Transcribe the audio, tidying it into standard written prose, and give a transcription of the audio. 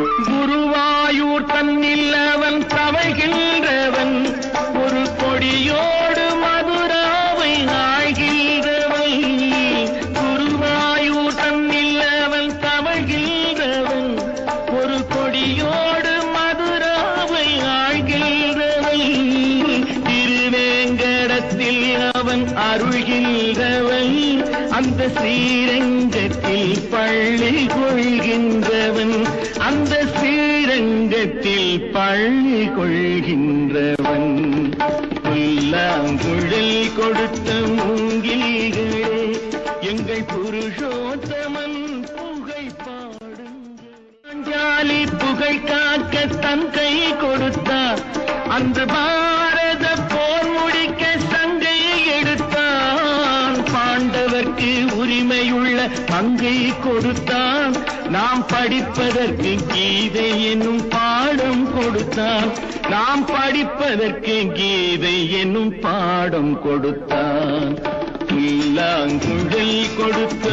குருவாயூர் தன்னில் அவன் தவழ்கின்றவன், ஒரு கொடியோடு மதுராவை ஆழ்கின்றவன். குருவாயூர் தன்னில் அவன் தவழ்கின்றவன், ஒரு கொடியோடு மதுராவை ஆழ்கின்றவன். திருவேங்கடத்தில் அவன் அருள்கின்றவன், அந்த ஸ்ரீரங்கத்தில் பள்ளி கொள்கின்றவன், அந்த ஸ்ரீரங்கத்தில் பள்ளி கொள்கின்றவன். புல்லாங்குழல் கொடுத்த மூங்கில்களே, எங்கள் புருஷோத்தமன் புகை பாடுங்கள். பாஞ்சாலி புகை காக்க தன் கை கொடுத்தார், அந்த பாரத போர் முடிக்க சங்கை எடுத்தான். பாண்டவர்க்கு உரிமையுள்ள பங்கை கொடுத்தான், நாம் படிப்பதற்கு கீதை என்னும் பாடம் கொடுத்தான். நாம் படிப்பதற்கு கீதை என்னும் பாடம் கொடுத்தான். புல்லாங்குழல் கொடுத்த